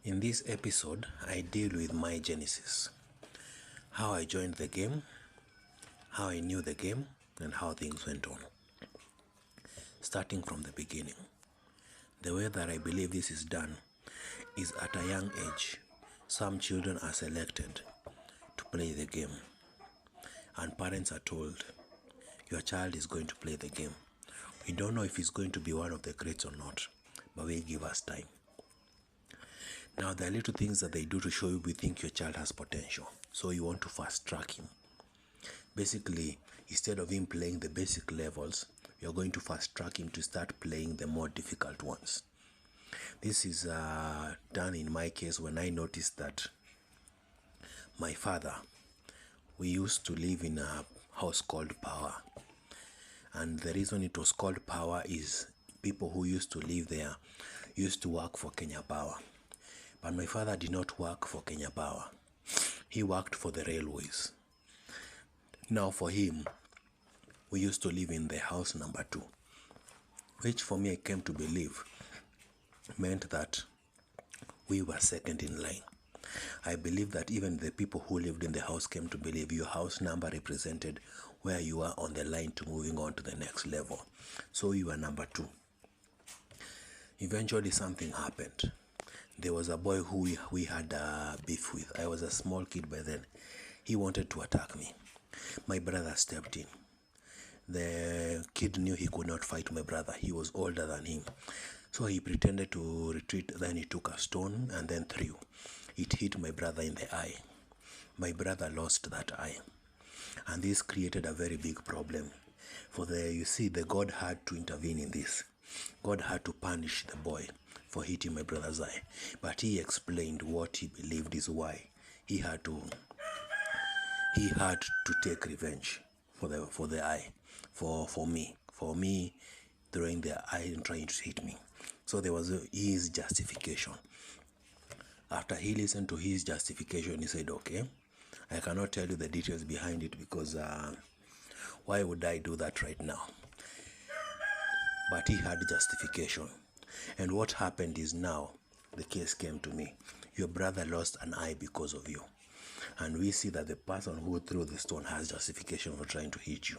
In this episode, I deal with my genesis, how I joined the game, how I knew the game, and how things went on. Starting from the beginning, the way that I believe this is done is at a young age. Some children are selected to play the game, and parents are told, your child is going to play the game. We don't know if he's going to be one of the greats or not, but we give us time. Now, there are little things that they do to show you we think your child has potential, so you want to fast track him. Basically, instead of him playing the basic levels, you're going to fast track him to start playing the more difficult ones. This is done in my case when I noticed that my father, we used to live in a house called Power. And the reason it was called Power is people who used to live there used to work for Kenya Power. But my father did not work for Kenya Power. He worked for the railways. Now for him, we used to live in the house number 2, which for me I came to believe meant that we were second in line. I believe that even the people who lived in the house came to believe your house number represented where you are on the line to moving on to the next level. So you were number 2. Eventually something happened. There was a boy who we had beef with. I was a small kid by then. He wanted to attack me. My brother stepped in. The kid knew he could not fight my brother. He was older than him. So he pretended to retreat. Then he took a stone and then threw. It hit my brother in the eye. My brother lost that eye. And this created a very big problem. You see, the God had to intervene in this. God had to punish the boy for hitting my brother's eye. But he explained what he believed is why he had to take revenge for the eye, for me throwing the eye and trying to hit me. So there was his justification. After he listened to his justification, he said, okay, I cannot tell you the details behind it because why would I do that right now? But he had justification. And what happened is now the case came to me. Your brother lost an eye because of you. And we see that the person who threw the stone has justification for trying to hit you.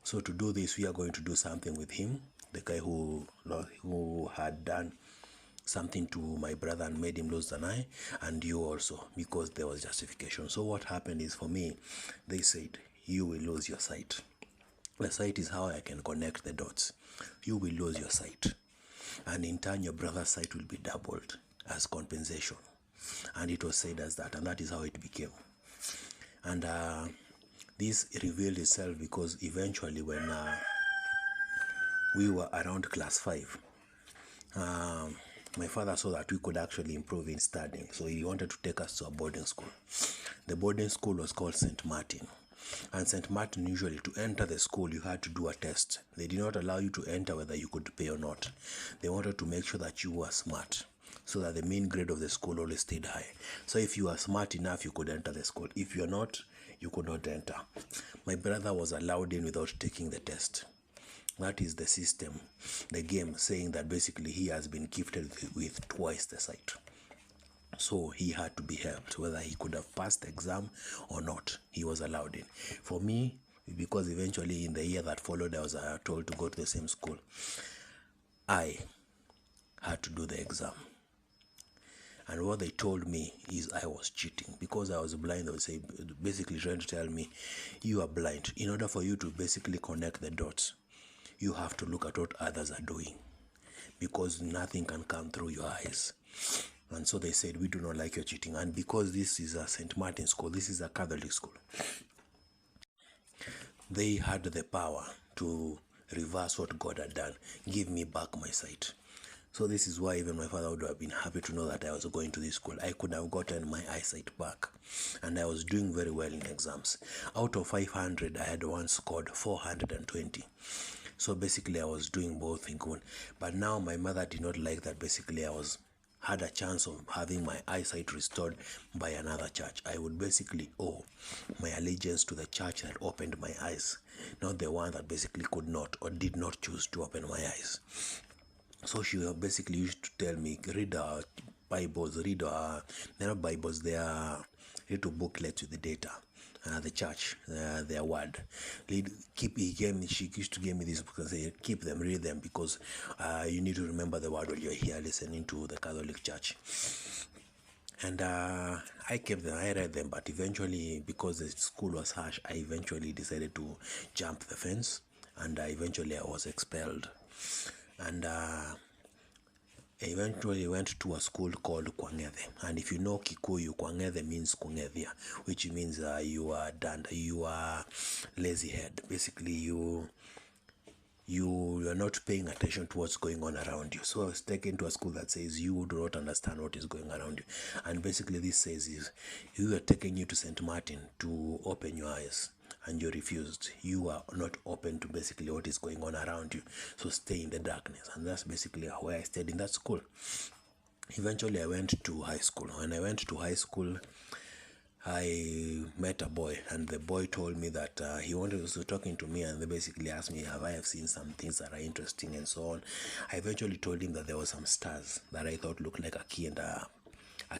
So to do this, we are going to do something with him, the guy who had done something to my brother and made him lose an eye, and you also, because there was justification. So what happened is, for me, they said, you will lose your sight. The sight is how I can connect the dots. You will lose your sight. And in turn, your brother's sight will be doubled as compensation. And it was said as that, and that is how it became. And this revealed itself because eventually when we were around class 5, my father saw that we could actually improve in studying. So he wanted to take us to a boarding school. The boarding school was called St. Martin. And St. Martin, usually to enter the school, you had to do a test. They did not allow you to enter whether you could pay or not. They wanted to make sure that you were smart, so that the mean grade of the school always stayed high. So if you were smart enough, you could enter the school. If you're not, you could not enter. My brother was allowed in without taking the test. That is the system, the game, saying that basically he has been gifted with twice the sight. So he had to be helped, whether he could have passed the exam or not. He was allowed in. For me, because eventually in the year that followed, I was told to go to the same school, I had to do the exam. And what they told me is I was cheating. Because I was blind, they would say, basically trying to tell me, you are blind. In order for you to basically connect the dots, you have to look at what others are doing, because nothing can come through your eyes. And so they said, we do not like your cheating. And because this is a St. Martin school, this is a Catholic school, they had the power to reverse what God had done, give me back my sight. So this is why even my father would have been happy to know that I was going to this school. I could have gotten my eyesight back. And I was doing very well in exams. Out of 500, I had once scored 420. So basically I was doing both in good. But now my mother did not like that. Basically I had a chance of having my eyesight restored by another church. I would basically owe my allegiance to the church that opened my eyes, not the one that basically could not or did not choose to open my eyes. So she basically used to tell me, read Bibles, they're not Bibles, they are little booklets with the data. The church, their word. She used to give me this book and say, keep them, read them, because you need to remember the word while you're here listening to the Catholic Church. And I kept them, I read them, but eventually, because the school was harsh, I eventually decided to jump the fence, and eventually I was expelled. And eventually went to a school called Kwang'ethe. And if you know Kikuyu, Kwang'ethe means Kung'ethia, which means you are done, you are lazy head. Basically, you are not paying attention to what's going on around you. So I was taken to a school that says you do not understand what is going around you. And basically this says is, you are taking you to St. Martin to open your eyes, and you refused. You are not open to basically what is going on around you. So stay in the darkness. And that's basically where I stayed in that school. Eventually I went to high school. When I went to high school, I met a boy, and the boy told me that he wanted to talking to me, and they basically asked me, have I seen some things that are interesting and so on. I eventually told him that there were some stars that I thought looked like a key and a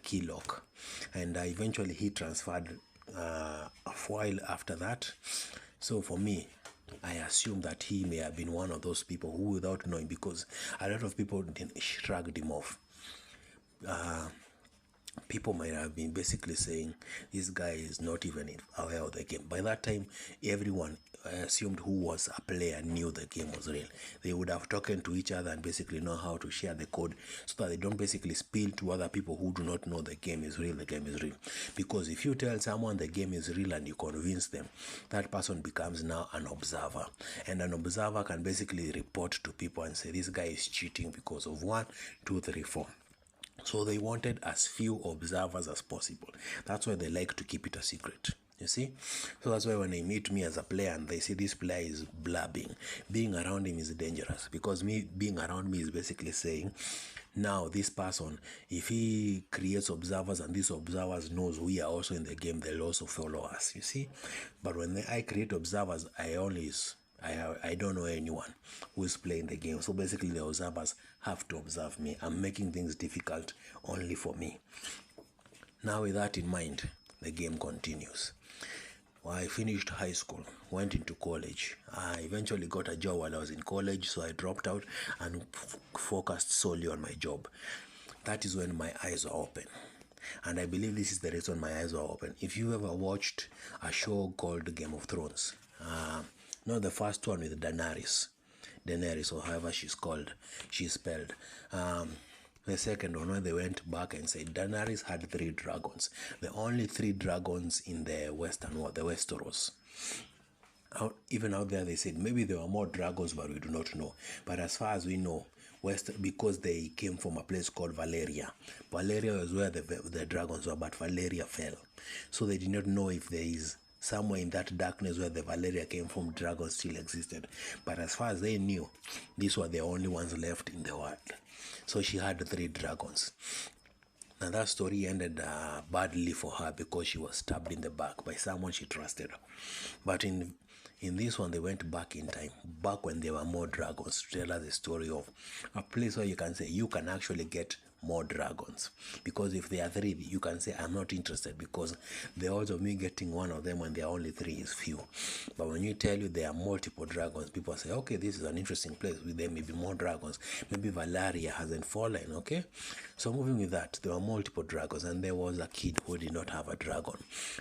key lock. And eventually he transferred a while after that. So for me, I assume that he may have been one of those people who, without knowing, because a lot of people shrugged him off. People might have been basically saying this guy is not even aware of the game. By that time, everyone, I assumed, who was a player knew the game was real. They would have talked to each other and basically know how to share the code, so that they don't basically spill to other people who do not know the game is real. The game is real. Because if you tell someone the game is real and you convince them, that person becomes now an observer. And an observer can basically report to people and say, this guy is cheating because of 1, 2, 3, 4. So they wanted as few observers as possible. That's why they like to keep it a secret. You see? So that's why when they meet me as a player and they see this player is blabbing, being around him is dangerous. Because me being around me is basically saying, now this person, if he creates observers and these observers knows we are also in the game, they'll also follow us. You see? But when I create observers, I don't know anyone who is playing the game. So basically the observers have to observe me. I'm making things difficult only for me. Now with that in mind, the game continues. Well, I finished high school, went into college. I eventually got a job while I was in college, so I dropped out and focused solely on my job. That is when my eyes were open. And I believe this is the reason my eyes were open. If you ever watched a show called Game of Thrones, not the first one with Daenerys, or however she's spelled. The second one, when they went back and said Daenerys had 3 dragons, the only 3 dragons in the Western world, the Westeros. Even out there, they said maybe there were more dragons, but we do not know. But as far as we know, because they came from a place called Valeria. Valeria was where the dragons were, but Valeria fell. So they did not know if there is somewhere in that darkness where the Valeria came from, dragons still existed. But as far as they knew, these were the only ones left in the world. So she had 3 dragons. Now that story ended badly for her, because she was stabbed in the back by someone she trusted. But in this one, they went back in time, back when there were more dragons, to tell us the story of a place where you can say you can actually get more dragons. Because if there are 3, you can say I'm not interested, because the odds of me getting one of them when there are only 3 is few. But when you tell you there are multiple dragons, people say, okay, this is an interesting place, with there may be more dragons. Maybe Valeria hasn't fallen. Okay, so moving with that, there were multiple dragons, and there was a kid who did not have a dragon.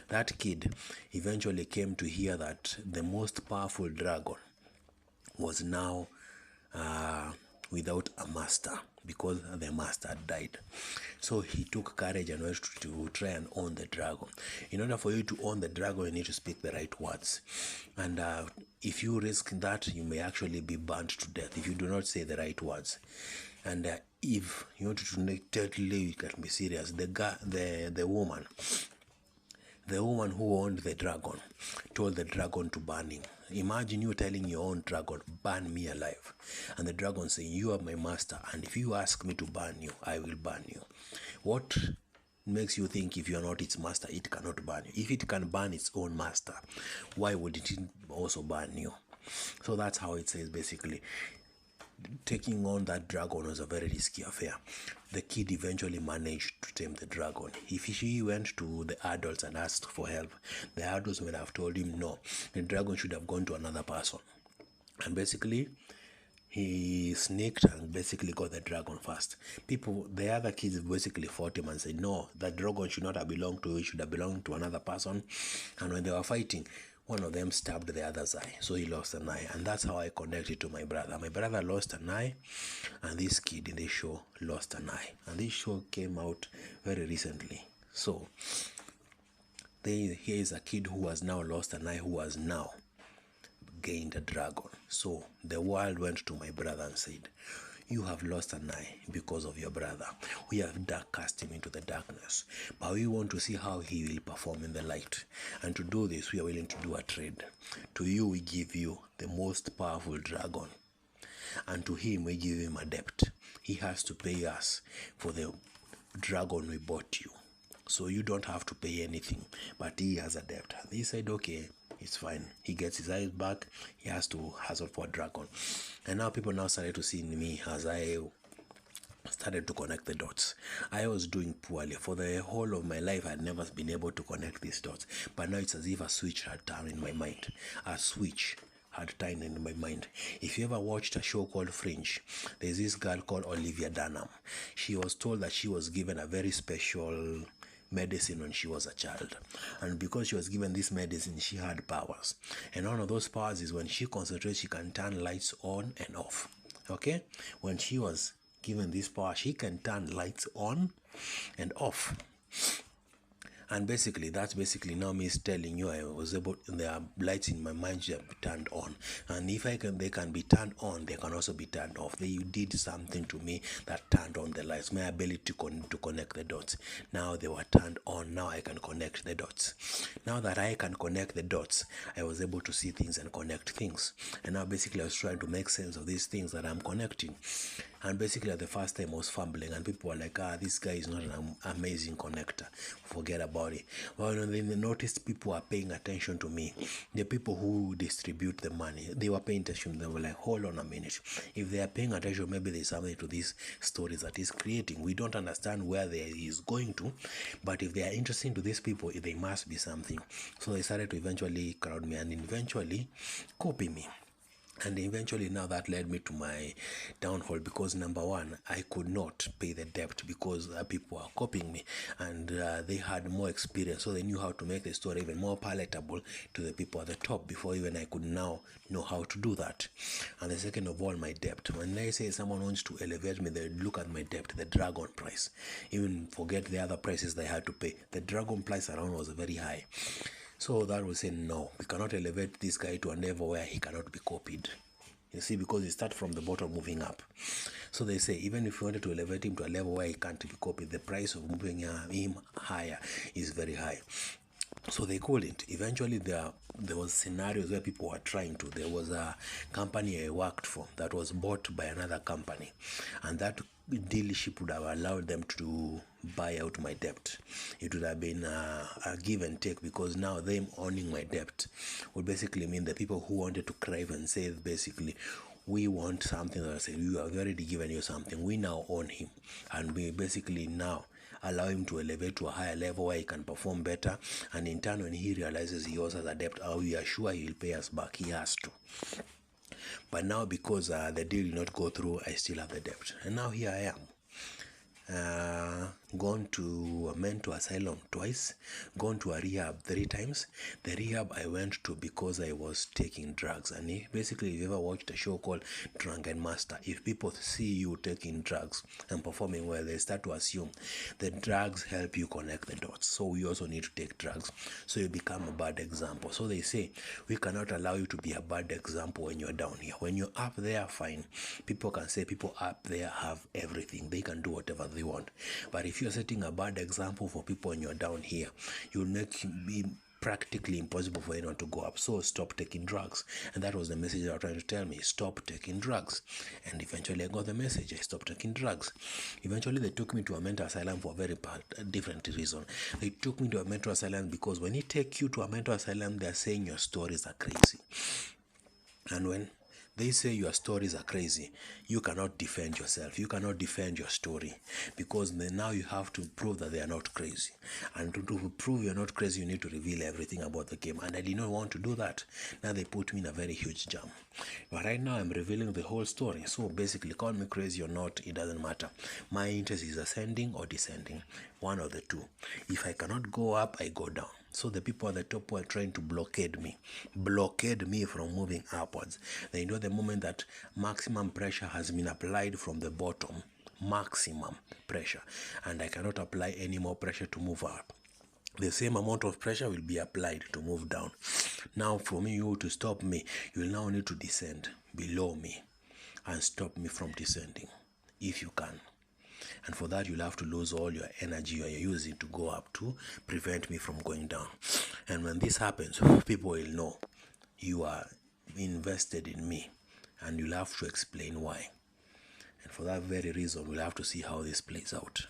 That kid eventually came to hear that the most powerful dragon was now without a master, because the master had died. So he took courage and went to try and own the dragon. In order for you to own the dragon, you need to speak the right words. And if you risk that, you may actually be burned to death if you do not say the right words. And if you want to totally, you can be serious. The woman who owned the dragon told the dragon to burn him. Imagine you telling your own dragon, burn me alive. And the dragon saying, you are my master, and if you ask me to burn you, I will burn you. What makes you think if you are not its master, it cannot burn you? If it can burn its own master, why would it also burn you? So that's how it says basically. taking on that dragon was a very risky affair. The kid eventually managed to tame the dragon. If she went to the adults and asked for help, the adults would have told him no, the dragon should have gone to another person. And basically, he sneaked and basically got the dragon first. The other kids basically fought him and said, no, the dragon should not have belonged to you, it should have belonged to another person. And when they were fighting, one of them stabbed the other's eye, so he lost an eye. And that's how I connected to my brother. My brother lost an eye, and this kid in the show lost an eye. And this show came out very recently. So here is a kid who has now lost an eye, who has now gained a dragon. So the world went to my brother and said, you have lost an eye because of your brother. We have cast him into the darkness, but we want to see how he will perform in the light. And to do this, we are willing to do a trade. To you, we give you the most powerful dragon, and to him, we give him a debt. He has to pay us for the dragon we bought you. So you don't have to pay anything, but he has a debt. And he said, okay, it's fine. He gets his eyes back. He has to hustle for a dragon. And now people now started to see me as I started to connect the dots. I was doing poorly. For the whole of my life, I had never been able to connect these dots. But now it's as if a switch had turned in my mind. A switch had turned in my mind. If you ever watched a show called Fringe, there's this girl called Olivia Dunham. She was told that she was given a very special medicine when she was a child, and because she was given this medicine, she had powers, and one of those powers is when she concentrates, she can turn lights on and off. Okay, when she was given this power, she can turn lights on and off. And basically, that's basically now me telling you I was able, there are lights in my mind that be turned on, and if they can be turned on, they can also be turned off. You did something to me that turned on the lights, my ability to connect the dots. Now they were turned on. Now I can connect the dots. Now that I can connect the dots, I was able to see things and connect things. And now basically I was trying to make sense of these things that I'm connecting. And basically at the first time I was fumbling, and people were like, this guy is not an amazing connector, forget about it. Well, when they noticed people are paying attention to me, the people who distribute the money, they were paying attention. They were like, hold on a minute, if they are paying attention, maybe there's something to these stories that he's creating. We don't understand where he is going to, but if they are interesting to these people, they must be something. So they started to eventually crowd me and eventually copy me. And eventually now that led me to my downfall, because number one, I could not pay the debt because people were copying me, and they had more experience, so they knew how to make the story even more palatable to the people at the top before even I could now know how to do that. And the second of all, my debt. When they say someone wants to elevate me, they look at my debt, the dragon price, even forget the other prices they had to pay. The dragon price around was very high. So that will say, no, we cannot elevate this guy to a level where he cannot be copied. You see, because he starts from the bottom moving up. So they say, even if you wanted to elevate him to a level where he can't be copied, the price of moving him higher is very high. So they couldn't. Eventually there was scenarios where people were trying to. There was a company I worked for that was bought by another company, and that dealership would have allowed them to buy out my debt. It would have been a give and take, because now them owning my debt would basically mean the people who wanted to crave and say basically, we want something that I say, we have already given you something, we now own him, and we basically now allow him to elevate to a higher level where he can perform better. And in turn, when he realizes he also has a debt, we are sure he will pay us back. He has to. But now, because the deal did not go through, I still have the debt. And now here I am. Gone to a mental asylum twice, gone to a rehab 3 times. The rehab I went to because I was taking drugs. And basically, if you ever watched a show called Drunken Master, if people see you taking drugs and performing well, they start to assume the drugs help you connect the dots. So we also need to take drugs, so you become a bad example. So they say, we cannot allow you to be a bad example when you're down here. When you're up there, fine. People can say people up there have everything. They can do whatever they want. But if you're setting a bad example for people when you're down here, you'll make it be practically impossible for anyone to go up. So stop taking drugs. And that was the message they were trying to tell me, stop taking drugs. And eventually I got the message, I stopped taking drugs. Eventually they took me to a mental asylum for a very different reason. They took me to a mental asylum because when they take you to a mental asylum, they're saying your stories are crazy. And when They say your stories are crazy. You cannot defend yourself. You cannot defend your story, because now you have to prove that they are not crazy. And to prove you're not crazy, you need to reveal everything about the game. And I did not want to do that. Now they put me in a very huge jam. But right now I'm revealing the whole story. So basically, call me crazy or not, it doesn't matter. My interest is ascending or descending, one of the two. If I cannot go up, I go down. So the people at the top were trying to blockade me from moving upwards. They know the moment that maximum pressure has been applied from the bottom, maximum pressure, and I cannot apply any more pressure to move up, the same amount of pressure will be applied to move down. Now for you to stop me, you will now need to descend below me and stop me from descending, if you can. And for that, you'll have to lose all your energy you're using to go up to prevent me from going down. And when this happens, people will know you are invested in me, and you'll have to explain why. And for that very reason, we'll have to see how this plays out.